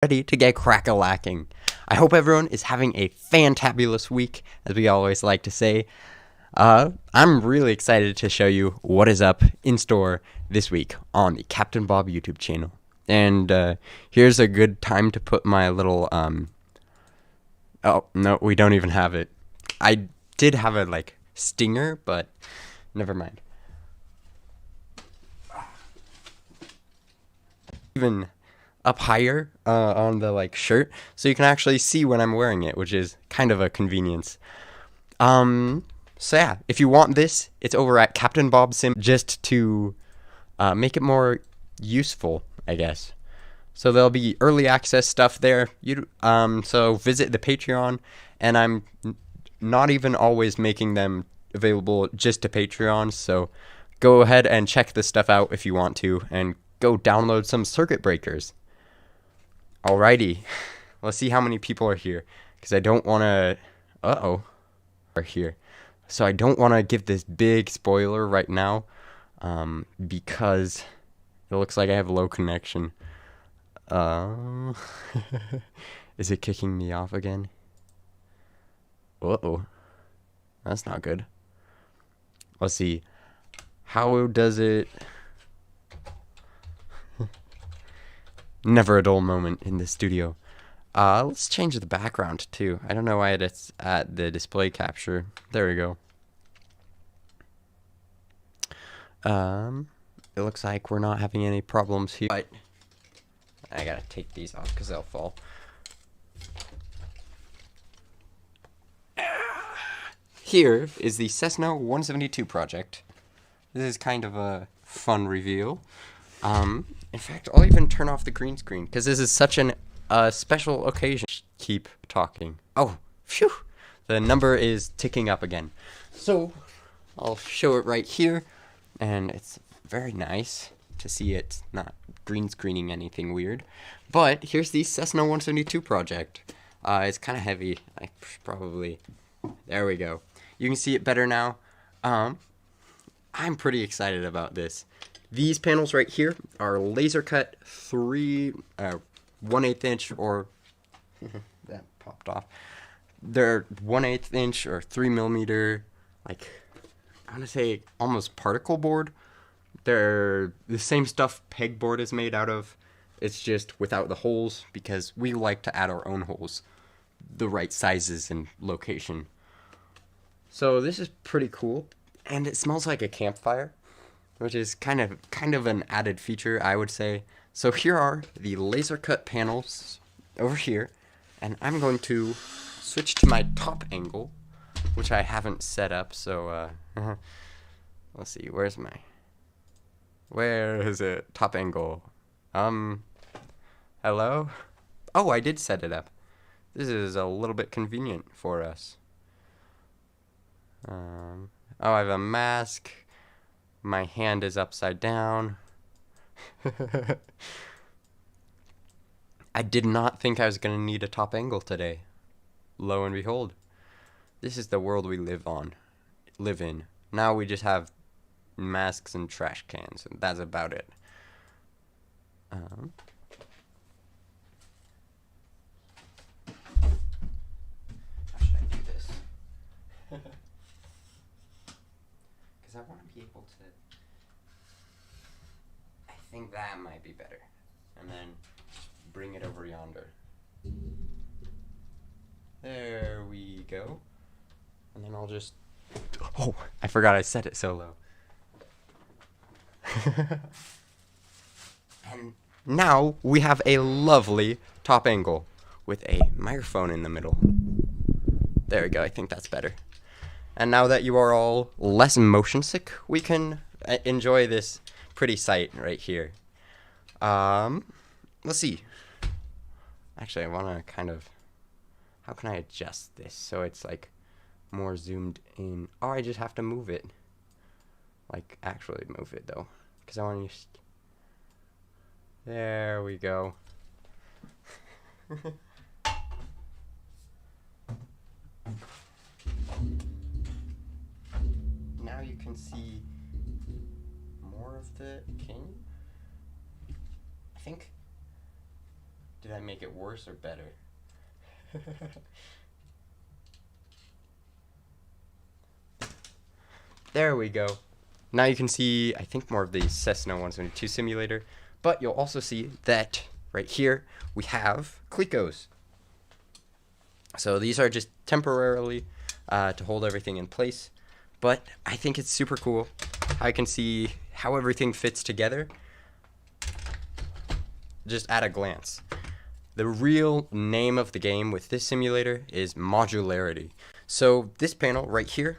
ready to get crack-a-lacking. I hope everyone is having a fantabulous week, as we always like to say. I'm really excited to show you what is up in store this week on the Captain Bob YouTube channel. And here's a good time to put my little, oh, no, we don't even have it. I did have a, stinger, but never mind. Even up higher on the shirt, so you can actually see when I'm wearing it, which is kind of a convenience. So yeah, if you want this, it's over at Captain Bob Sim, just to make it more useful, I guess. So there'll be early access stuff there. So visit the Patreon, and I'm not even always making them available just to Patreons. So go ahead and check this stuff out if you want to, and go download some circuit breakers. Alrighty, let's see how many people are here, because I don't want to, are here. So I don't want to give this big spoiler right now, because it looks like I have low connection. Is it kicking me off again? That's not good. Let's see. How does it... Never a dull moment in the studio. Let's change the background too. I don't know why it's at the display capture. There we go. It looks like we're not having any problems here. But I gotta take these off because they'll fall. Here is the Cessna 172 project. This is kind of a fun reveal. In fact, I'll even turn off the green screen because this is such an special occasion. Keep talking. Oh, phew! The number is ticking up again. So I'll show it right here, and it's very nice to see it not green screening anything weird. But here's the Cessna 172 project. It's kind of heavy. I probably... There we go. You can see it better now. I'm pretty excited about this. These panels right here are laser cut 1/8 inch, or that popped off. They're 1/8 inch or 3mm, I want to say almost particle board. They're the same stuff pegboard is made out of. It's just without the holes, because we like to add our own holes, the right sizes and location. So this is pretty cool, and it smells like a campfire, which is kind of an added feature, I would say. So here are the laser cut panels over here, and I'm going to switch to my top angle, which I haven't set up. So let's see, where is it? Top angle. Hello? Oh, I did set it up. This is a little bit convenient for us. Oh, I have a mask. My hand is upside down. I did not think I was going to need a top angle today. Lo and behold, this is the world we live in. Now we just have masks and trash cans, and that's about it. How should I do this? Because I want to be able to... I think that might be better. And then bring it over yonder. There we go. And then I'll just... Oh, I forgot I set it so low. And now we have a lovely top angle with a microphone in the middle. There we go, I think that's better. And now that you are all less motion sick, we can enjoy this pretty sight right here. Let's see. Actually, I want to how can I adjust this so it's more zoomed in? Oh, I just have to move it. Actually move it though, because I want to use... There we go. Now you can see more of the... Can you? I think... Did I make make it worse or better? There we go. Now you can see, I think, more of the Cessna 172 simulator, but you'll also see that right here we have Clecos. So these are just temporarily to hold everything in place, but I think it's super cool. I can see how everything fits together just at a glance. The real name of the game with this simulator is modularity. So this panel right here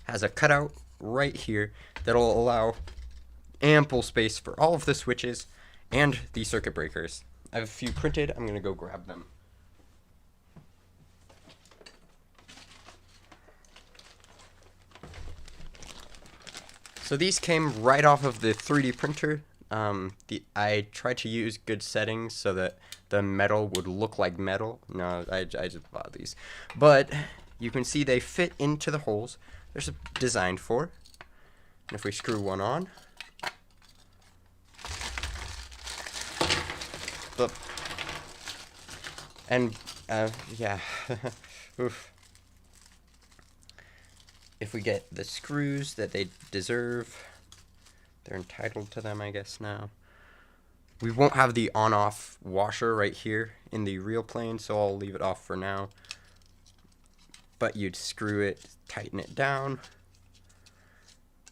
has a cutout right here that'll allow ample space for all of the switches and the circuit breakers. I have a few printed. I'm going to go grab them. So these came right off of the 3D printer. I tried to use good settings so that the metal would look like metal. No, I just bought these. But you can see they fit into the holes they're designed for. And if we screw one on, and yeah, oof. If we get the screws that they deserve, they're entitled to them, I guess, now. We won't have the on-off washer right here in the real plane, so I'll leave it off for now. But you'd screw it, tighten it down.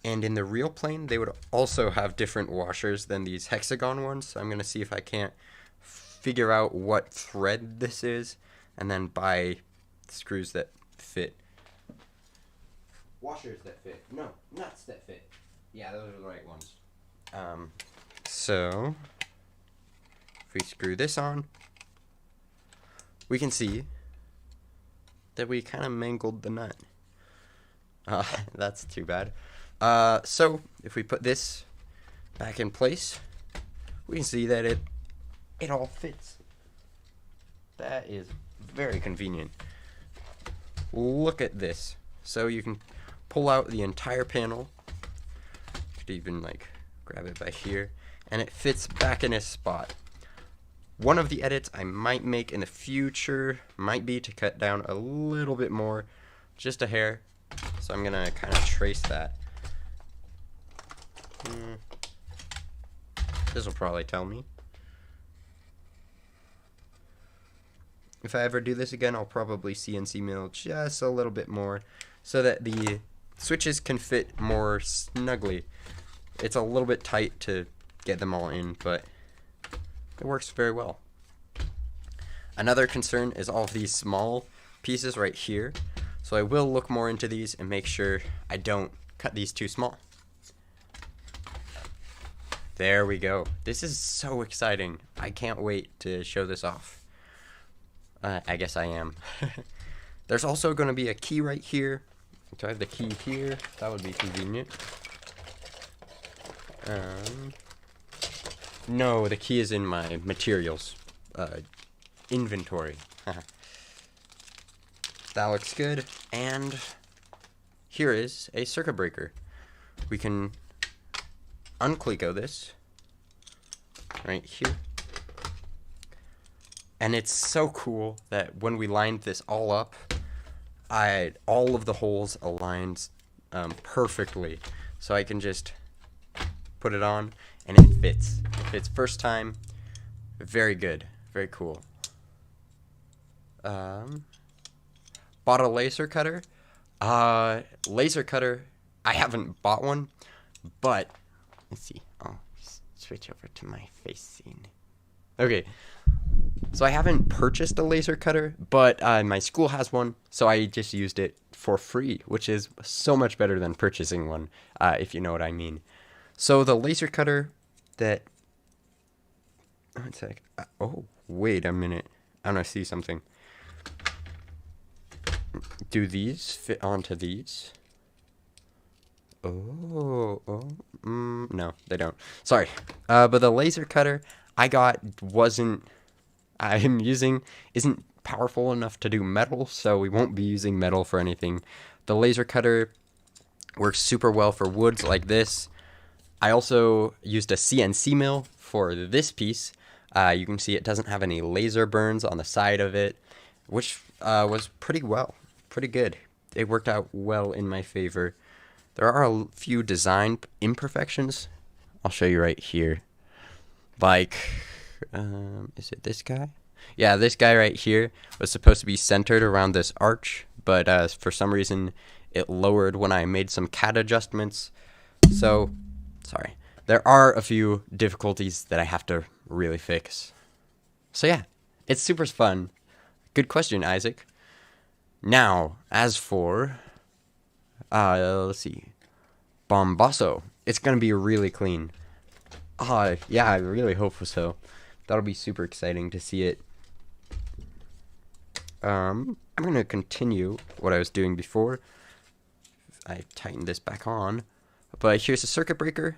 And in the real plane, they would also have different washers than these hexagon ones. So I'm going to see if I can't figure out what thread this is, and then buy screws that fit. Washers that fit. No, nuts that fit. Yeah, those are the right ones. So if we screw this on, we can see that we kind of mangled the nut. That's too bad. So if we put this back in place, we can see that it all fits. That is very convenient. Look at this. So you can pull out the entire panel. You could even like grab it by here, and it fits back in its spot. One of the edits I might make in the future might be to cut down a little bit more, just a hair. So I'm gonna kind of trace that. This will probably tell me. If I ever do this again, I'll probably CNC mill just a little bit more so that the switches can fit more snugly. It's a little bit tight to get them all in, but it works very well. Another concern is all of these small pieces right here. So I will look more into these and make sure I don't cut these too small. There we go. This is so exciting. I can't wait to show this off. I guess I am. There's also going to be a key right here. So I have the key here. That would be convenient. No, the key is in my materials inventory. That looks good. And here is a circuit breaker. We can uncleco this right here. And it's so cool that when we lined this all up, all of the holes aligned perfectly. So I can just put it on and it fits. It fits first time. Very good. Very cool. Bought a laser cutter. Laser cutter, I haven't bought one, but let's see. I'll switch over to my face scene. Okay. So I haven't purchased a laser cutter, but my school has one, so I just used it for free, which is so much better than purchasing one, if you know what I mean. So the laser cutter that... One sec. Oh, wait a minute. I want to see something. Do these fit onto these? No, they don't. Sorry. But the laser cutter I got isn't powerful enough to do metal, so we won't be using metal for anything. The laser cutter works super well for woods like this. I also used a CNC mill for this piece, You can see it doesn't have any laser burns on the side of it, which was pretty good. It worked out well in my favor. There are a few design imperfections. I'll show you right here. Like, is it this guy? Yeah, this guy right here was supposed to be centered around this arch, but for some reason it lowered when I made some CAD adjustments. So, sorry. There are a few difficulties that I have to really fix. So yeah, it's super fun. Good question, Isaac. Now, as for, let's see, Bombasso. It's going to be really clean. Yeah, I really hope so. That'll be super exciting to see it. I'm going to continue what I was doing before. I tightened this back on. But here's a circuit breaker.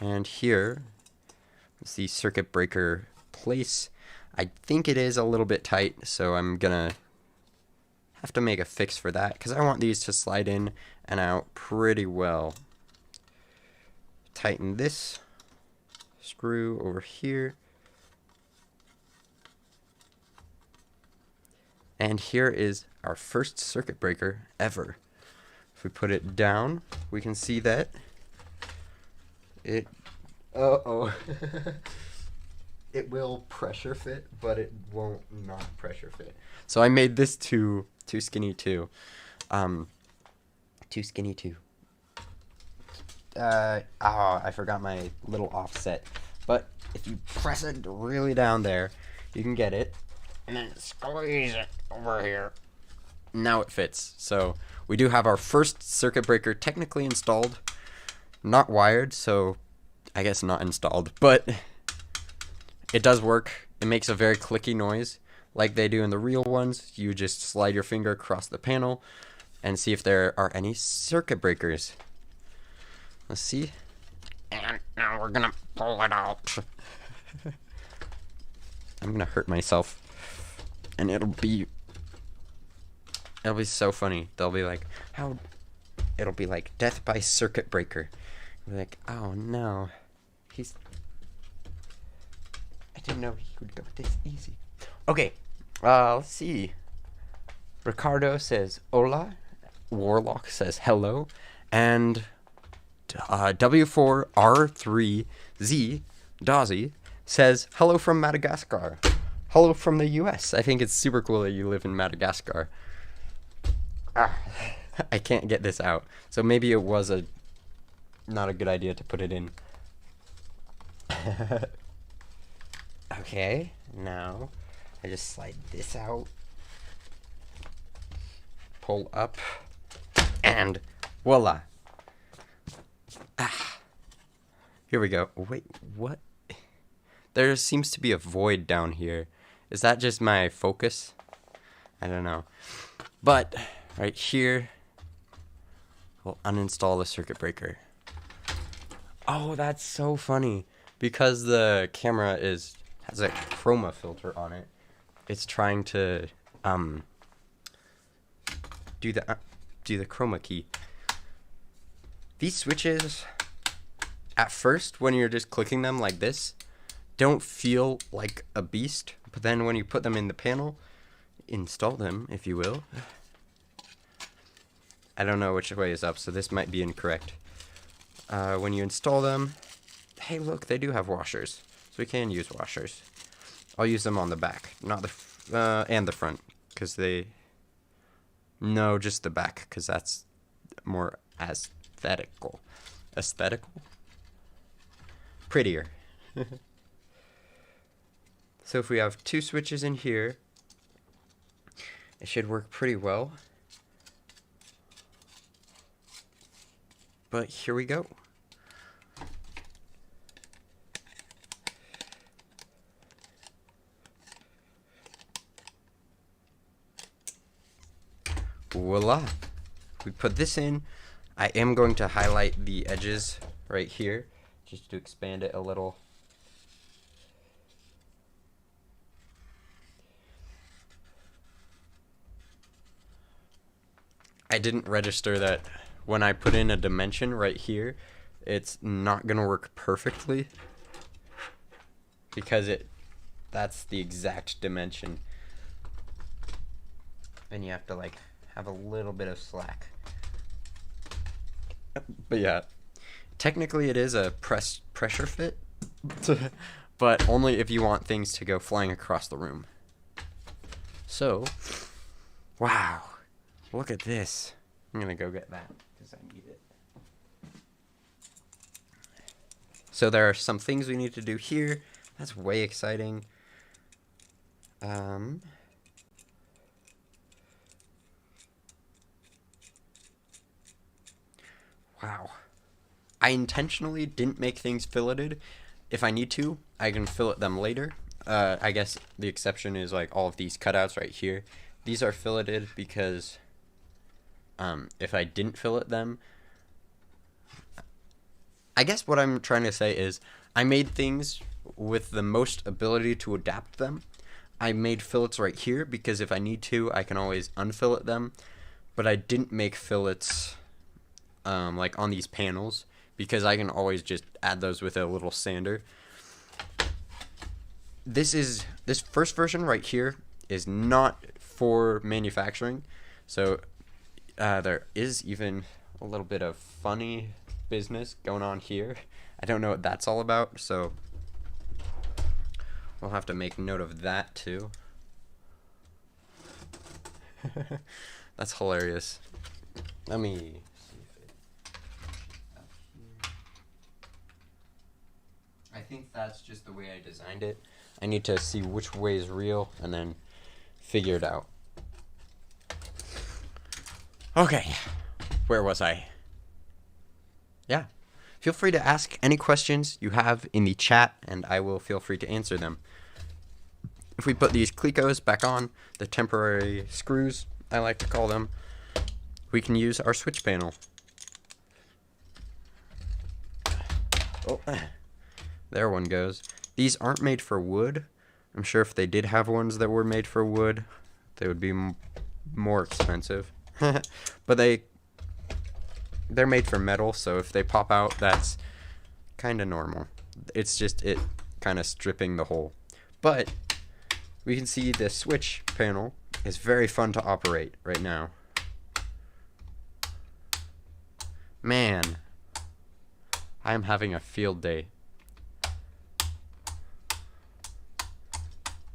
And here is the circuit breaker place. I think it is a little bit tight, so I'm going to have to make a fix for that, because I want these to slide in and out pretty well. Tighten this screw over here. And here is our first circuit breaker ever. If we put it down, we can see that it, it will pressure fit, but it won't not pressure fit. So I made this too skinny too. Too skinny too. I forgot my little offset. But if you press it really down there, you can get it. And then squeeze it over here. Now it fits. So we do have our first circuit breaker technically installed. Not wired, so I guess not installed. But it does work. It makes a very clicky noise like they do in the real ones. You just slide your finger across the panel and see if there are any circuit breakers. Let's see. And now we're gonna pull it out. I'm gonna hurt myself. And it'll be so funny. They'll be like, it'll be like death by circuit breaker. We're like, oh no. I didn't know he would go this easy. Okay, let's see. Ricardo says hola. Warlock says hello. And W4R3Z Dozzy says hello from Madagascar. Hello from the US. I think it's super cool that you live in Madagascar. I can't get this out. So maybe it was not a good idea to put it in. Okay, now I just slide this out. Pull up. And voila. Here we go. Wait, what? There seems to be a void down here. Is that just my focus? I don't know. But right here, we'll uninstall the circuit breaker. Oh, that's so funny. Because the camera has a chroma filter on it. It's trying to do the chroma key. These switches, at first, when you're just clicking them like this, don't feel like a beast, but then when you put them in the panel, install them, if you will. I don't know which way is up, so this might be incorrect. When you install them, hey look, they do have washers, so we can use washers. I'll use them on the back, not and the front, because no, just the back, because that's more aesthetical. Prettier. So if we have two switches in here, it should work pretty well. But here we go. Voila. We put this in. I am going to highlight the edges right here just to expand it a little. I didn't register that when I put in a dimension right here it's not gonna work perfectly because that's the exact dimension, and you have to like have a little bit of slack. But yeah, technically it is a pressure fit, but only if you want things to go flying across the room. So, wow, look at this. I'm gonna go get that because I need it. So there are some things we need to do here. That's way exciting. Wow. I intentionally didn't make things filleted. If I need to, I can fillet them later. I guess the exception is like all of these cutouts right here. These are filleted because if I didn't fillet them, I guess what I'm trying to say is I made things with the most ability to adapt them. I made fillets right here because if I need to, I can always unfillet them. But I didn't make fillets like on these panels because I can always just add those with a little sander. This first version right here is not for manufacturing, so there is even a little bit of funny business going on here. I don't know what that's all about, so we'll have to make note of that too. That's hilarious. Let me see if it up here. I think that's just the way I designed it. I need to see which way is real and then figure it out. Okay, where was I? Yeah, feel free to ask any questions you have in the chat and I will feel free to answer them. If we put these Clecos back on, the temporary screws, I like to call them, we can use our switch panel. Oh, there one goes. These aren't made for wood. I'm sure if they did have ones that were made for wood, they would be more expensive. But they're made for metal, so if they pop out, that's kind of normal. It's just it kind of stripping the hole. But we can see the switch panel is very fun to operate right now. Man, I am having a field day.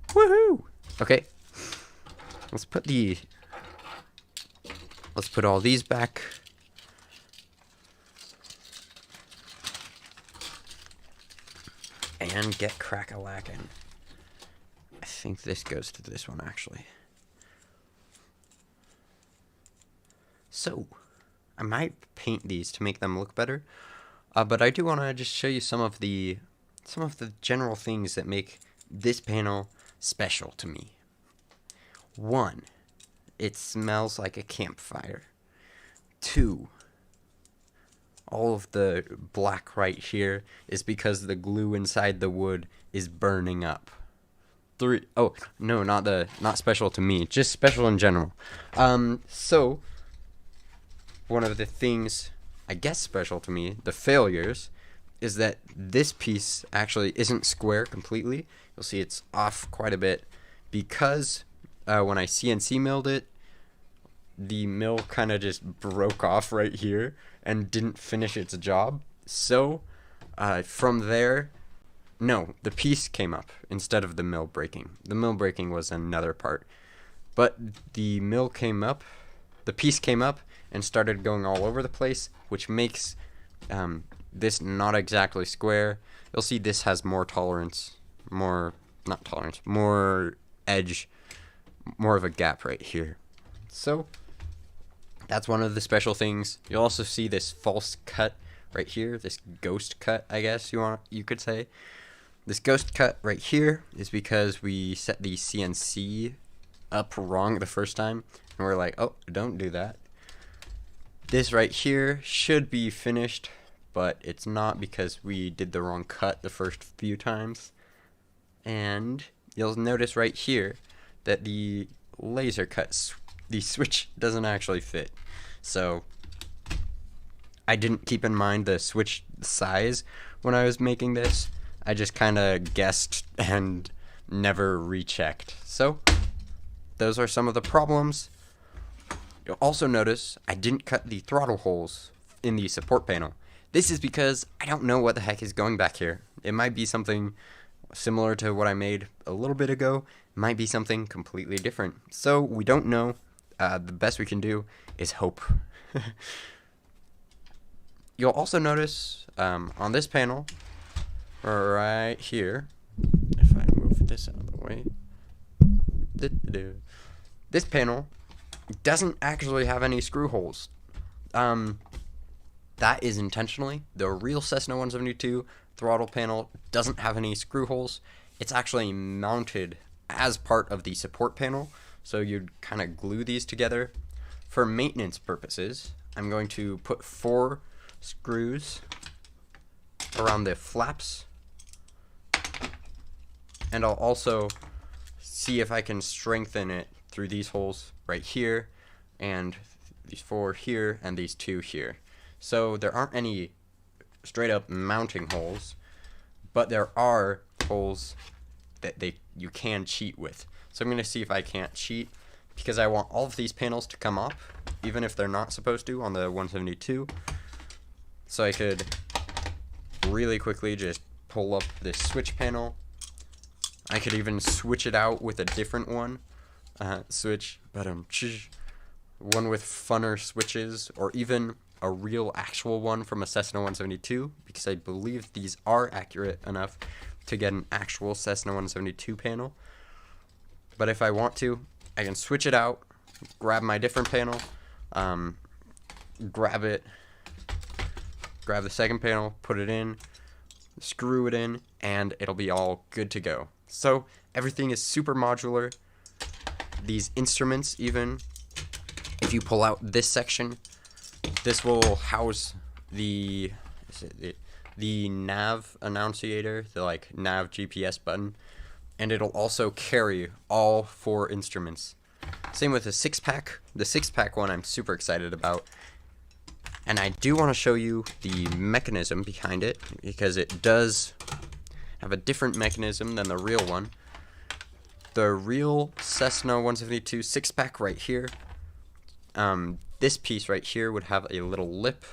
Woohoo! Okay, let's put all these back. And get crack-a-lackin'. I think this goes to this one, actually. So, I might paint these to make them look better, but I do want to just show you some of the general things that make this panel special to me. 1, it smells like a campfire. 2, all of the black right here is because the glue inside the wood is burning up. 3, oh no, not special to me, just special in general. So one of the things I guess special to me, the failures, is that this piece actually isn't square completely. You'll see it's off quite a bit because when I CNC milled it, the mill kind of just broke off right here and didn't finish its job. So from there, no, the piece came up instead of the mill breaking. The mill breaking was another part, but the mill came up, the piece came up and started going all over the place, which makes this not exactly square. You'll see this has more tolerance, more edge, more of a gap right here. So that's one of the special things. You'll also see this false cut right here, this ghost cut, I guess you could say. This ghost cut right here is because we set the CNC up wrong the first time, and we're like, oh, don't do that. This right here should be finished, but it's not because we did the wrong cut the first few times. And you'll notice right here that the laser cut, the switch doesn't actually fit. So I didn't keep in mind the switch size when I was making this. I just kind of guessed and never rechecked. So those are some of the problems. You'll also notice I didn't cut the throttle holes in the support panel. This is because I don't know what the heck is going back here. It might be something similar to what I made a little bit ago. It might be something completely different. So we don't know. The best we can do is hope. You'll also notice on this panel, right here, if I move this out of the way, this panel doesn't actually have any screw holes. That is intentionally. The real Cessna 172 throttle panel doesn't have any screw holes. It's actually mounted as part of the support panel, so you'd kind of glue these together. For maintenance purposes, I'm going to put 4 screws around the flaps, and I'll also see if I can strengthen it through these holes right here, and these 4 here, and these 2 here. So there aren't any straight up mounting holes, but there are holes that you can cheat with. So I'm going to see if I can't cheat, because I want all of these panels to come up, even if they're not supposed to on the 172. So I could really quickly just pull up this switch panel. I could even switch it out with a different one. Switch, but one with funner switches, or even a real actual one from a Cessna 172, because I believe these are accurate enough to get an actual Cessna 172 panel. But if I want to, I can switch it out, grab my different panel, grab the second panel, put it in, screw it in, and it'll be all good to go. So everything is super modular. These instruments, even if you pull out this section, this will house the nav annunciator, the nav GPS button, and it'll also carry all 4 instruments. Same with the 6-pack. The 6-pack one I'm super excited about. And I do want to show you the mechanism behind it, because it does have a different mechanism than the real one. The real Cessna 172 6-pack right here, this piece right here would have a little lip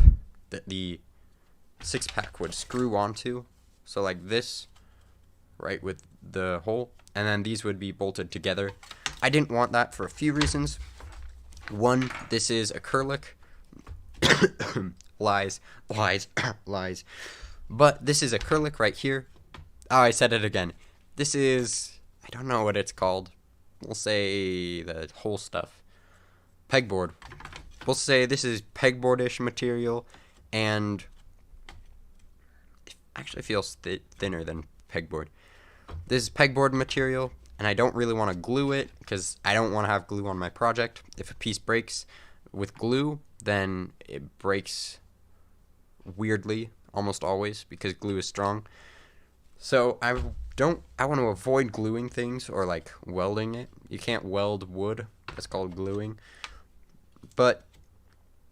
that the 6-pack would screw onto. So like this, right, with the hole. And then these would be bolted together. I didn't want that for a few reasons. One, this is acrylic. lies. But this is acrylic right here. Oh, I said it again. This is, I don't know what it's called. We'll say the whole stuff. Pegboard. We'll say this is pegboard-ish material, and it actually feels thinner than pegboard. This is pegboard material, and I don't really want to glue it, because I don't want to have glue on my project. If a piece breaks with glue, then it breaks weirdly, almost always, because glue is strong. So I want to avoid gluing things or like welding it. You can't weld wood. That's called gluing. But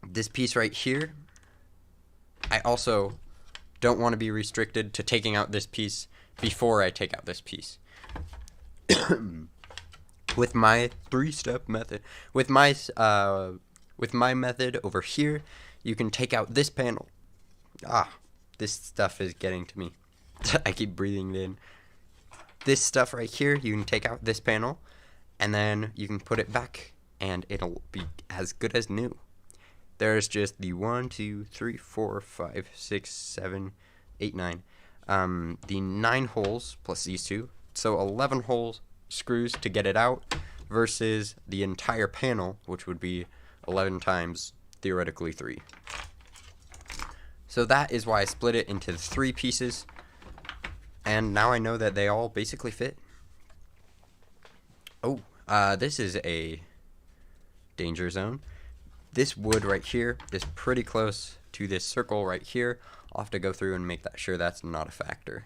this piece right here, I also don't want to be restricted to taking out this piece before I take out this piece. With my 3-step method, with my method over here, you can take out this panel. This stuff is getting to me. I keep breathing it in. This stuff right here, you can take out this panel, and then you can put it back, and it'll be as good as new. There's just the 1, 2, 3, 4, 5, 6, 7, 8, 9. The 9 holes plus these 2. So 11 holes, screws to get it out, versus the entire panel, which would be 11 times theoretically 3. So that is why I split it into 3 pieces. And now I know that they all basically fit. Oh, this is a danger zone. This wood right here is pretty close to this circle right here. I'll have to go through and make sure that's not a factor.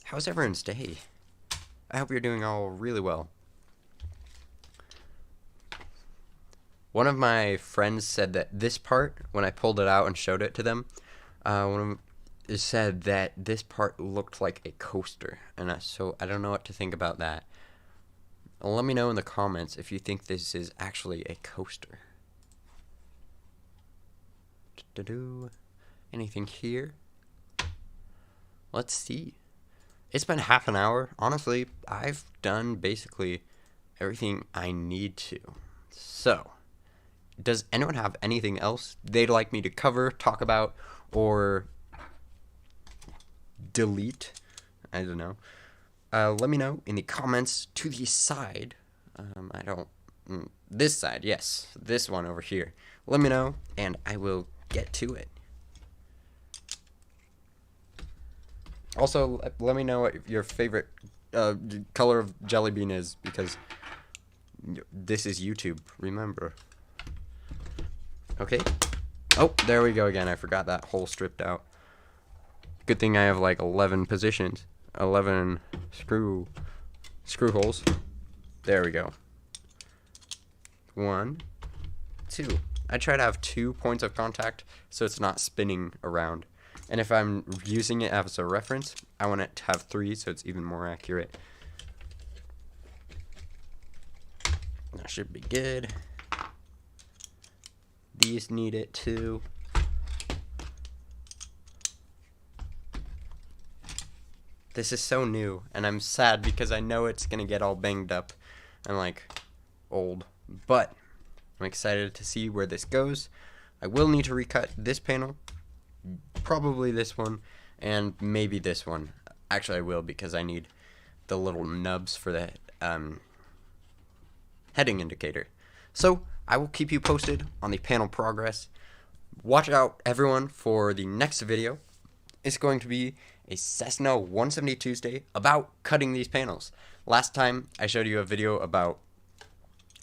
How's everyone's day? I hope you're doing all really well. One of my friends said that this part, when I pulled it out and showed it to them, said that this part looked like a coaster, and so I don't know what to think about that. Let me know in the comments if you think this is actually a coaster. Anything here? Let's see. It's been half an hour. Honestly, I've done basically everything I need to. So, does anyone have anything else they'd like me to cover, talk about, or delete? I don't know. Let me know in the comments to the side. This side, yes. This one over here. Let me know, and I will get to it. Also, let me know what your favorite color of jelly bean is, because this is YouTube, remember. Okay. Oh, there we go again. I forgot that hole stripped out. Good thing I have like 11 positions. 11 screw holes. There we go. 1, 2. I try to have 2 points of contact so it's not spinning around. And if I'm using it as a reference, I want it to have 3 so it's even more accurate. That should be good. These need it too. This is so new, and I'm sad because I know it's gonna get all banged up and like old, but I'm excited to see where this goes. I will need to recut this panel, probably this one, and maybe this one. Actually, I will, because I need the little nubs for the heading indicator. So I will keep you posted on the panel progress. Watch out, everyone, for the next video. It's going to be a Cessna 170 Tuesday about cutting these panels. Last time I showed you a video about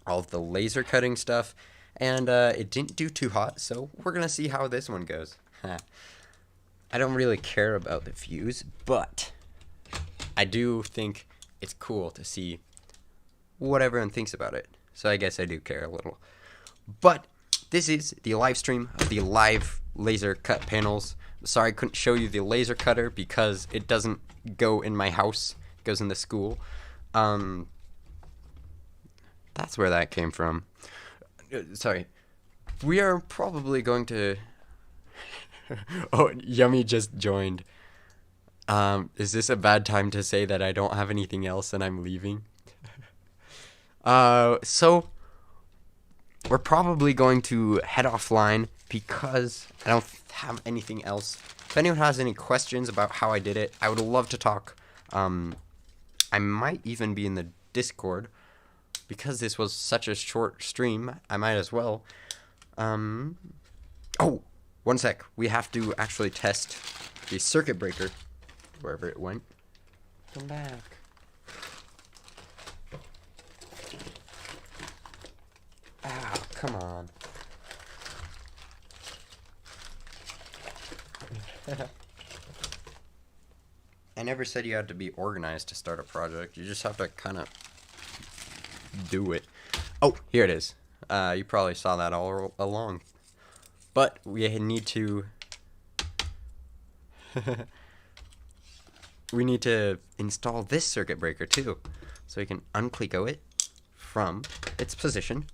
all of the laser cutting stuff, and it didn't do too hot, so we're gonna see how this one goes. I don't really care about the views, but I do think it's cool to see what everyone thinks about it, so I guess I do care a little. But this is the live stream of the live laser cut panels. Sorry I couldn't show you the laser cutter because it doesn't go in my house. It goes in the school. That's where that came from. Sorry. We are probably going to... Oh, Yummy just joined. Is this a bad time to say that I don't have anything else and I'm leaving? So... we're probably going to head offline because I don't have anything else. If anyone has any questions about how I did it, I would love to talk. I might even be in the Discord. Because this was such a short stream, I might as well. Oh, one sec. We have to actually test the circuit breaker. Wherever it went. Come back. Ah, come on. I never said you had to be organized to start a project. You just have to kind of do it. Oh, here it is. You probably saw that all along. But we need to... we need to install this circuit breaker too. So we can unclico it from its position.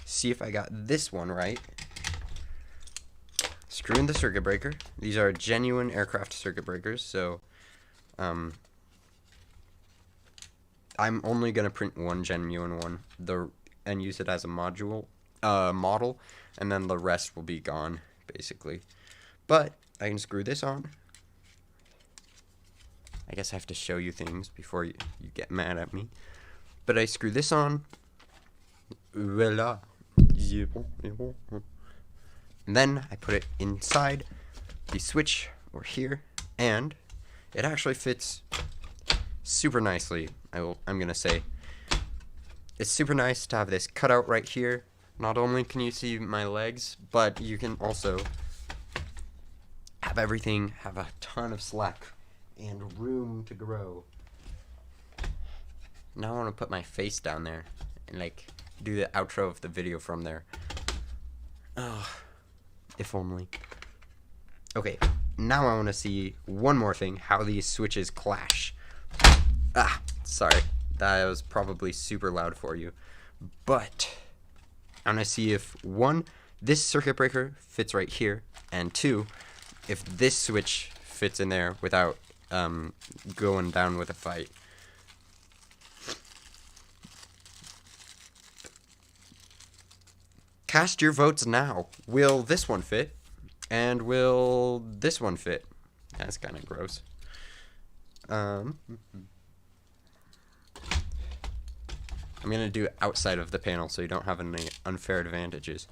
See if I got this one right. Screw in the circuit breaker. These are genuine aircraft circuit breakers, so I'm only gonna print one genuine one, and use it as a model, and then the rest will be gone, basically. But I can screw this on. I guess I have to show you things before you get mad at me. But I screw this on. Voila. And then I put it inside the switch over here, and it actually fits super nicely. I'm gonna say it's super nice to have this cutout right here. Not only can you see my legs, but you can also have everything have a ton of slack and room to grow. now I want to put my face down there and like do the outro of the video from there. Oh, if only. Okay, now I want to see one more thing, how these switches clash. Ah, sorry, that was probably super loud for you. But I want to see if, one, this circuit breaker fits right here, and two, if this switch fits in there without going down with a fight. Cast your votes now. Will this one fit? And will this one fit? That's kind of gross. I'm going to do it outside of the panel so you don't have any unfair advantages.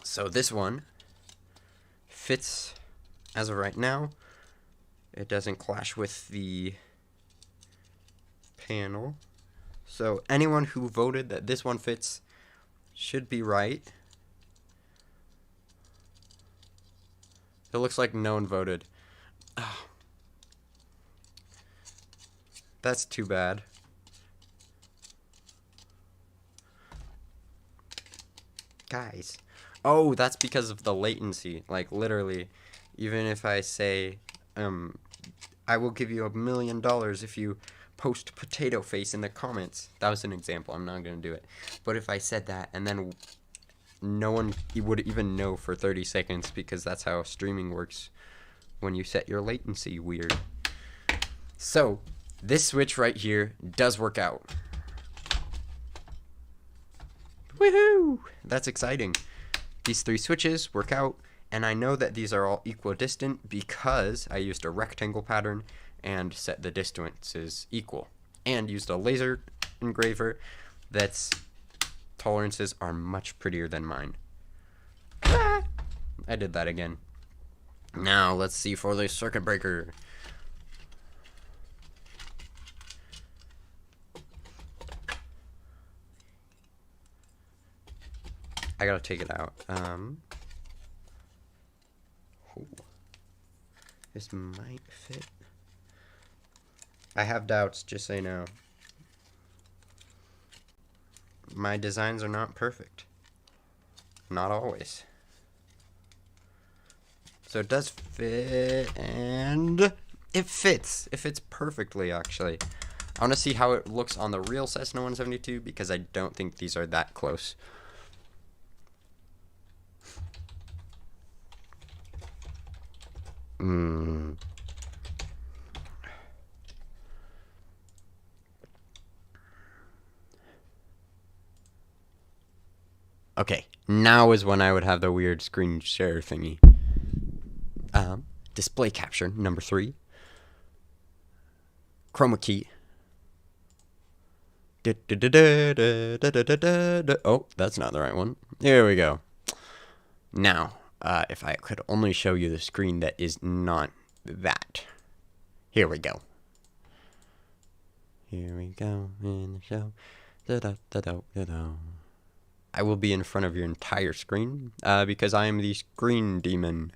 So this one fits as of right now. It doesn't clash with the panel. So anyone who voted that this one fits should be right. It looks like no one voted. Oh. That's too bad. Guys. Oh, that's because of the latency. Like, literally, even if I say, I will give you $1 million if you post potato face in the comments. That was an example. I'm not going to do it. But if I said that, and then no one would even know for 30 seconds, because that's how streaming works when you set your latency weird. So, this switch right here does work out. Woohoo! That's exciting. These three switches work out, and I know that these are all equidistant because I used a rectangle pattern and set the distances equal, and used a laser engraver that's tolerances are much prettier than mine. Ah, I did that again. Now let's see for the circuit breaker. I gotta take it out. This might fit. I have doubts, just so you know. My designs are not perfect. Not always. So it does fit, and it fits. It fits perfectly, actually. I want to see how it looks on the real Cessna 172, because I don't think these are that close. Okay, now is when I would have the weird screen share thingy. Display capture, number 3. Chroma key. Oh, that's not the right one. Here we go. Now, if I could only show you the screen that is not that. Here we go. Here we go in the show. I will be in front of your entire screen, because I am the screen demon.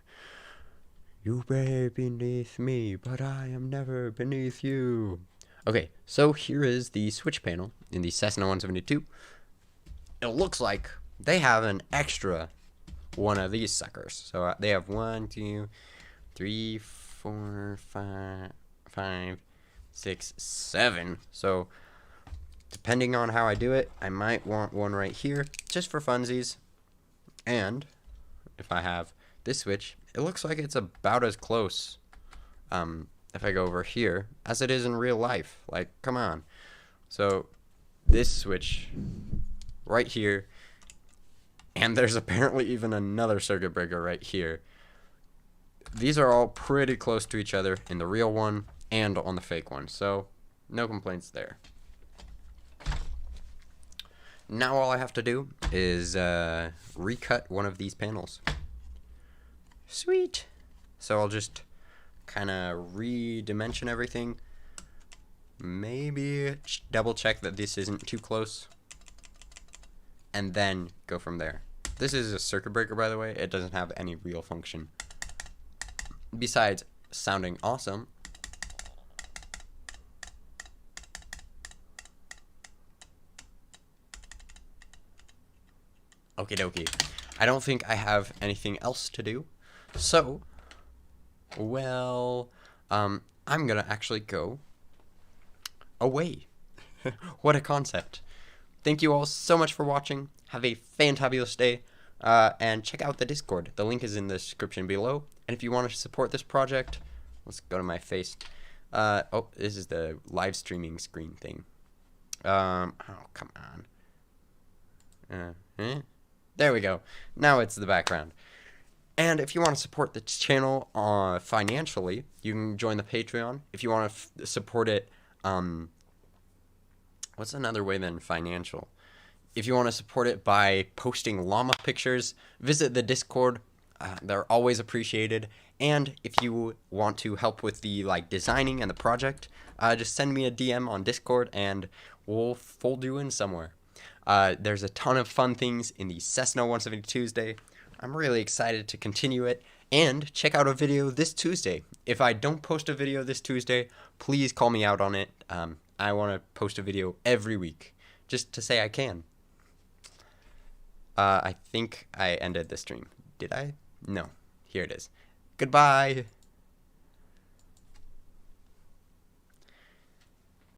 You may be beneath me, but I am never beneath you. Okay, so here is the switch panel in the Cessna 172. It looks like they have an extra one of these suckers. So they have 1, 2, 3, 4, 5, 6, 7. So depending on how I do it, I might want one right here just for funsies. And if I have this switch, it looks like it's about as close, if I go over here, as it is in real life. Like, come on. So this switch right here, and there's apparently even another circuit breaker right here. These are all pretty close to each other in the real one and on the fake one, so no complaints there. Now all I have to do is recut one of these panels. Sweet. So I'll just kind of re-dimension everything. Maybe double check that this isn't too close, and then go from there. This is a circuit breaker, by the way. It doesn't have any real function besides sounding awesome. Okie dokie. I don't think I have anything else to do. So, well, I'm gonna actually go away. What a concept. Thank you all so much for watching. Have a fantabulous day. And check out the Discord. The link is in the description below. And if you want to support this project, let's go to my face. Oh, this is the live streaming screen thing. Oh, come on. There we go. Now it's the background. And if you want to support the channel financially, you can join the Patreon. If you want to support it, what's another way than financial? If you want to support it by posting llama pictures, visit the Discord. They're always appreciated. And if you want to help with the designing and the project, just send me a DM on Discord and we'll fold you in somewhere. There's a ton of fun things in the Cessna 170 Tuesday. I'm really excited to continue it. And check out a video this Tuesday. If I don't post a video this Tuesday, please call me out on it. I want to post a video every week, just to say I can. I think I ended the stream. Did I? No. Here it is. Goodbye.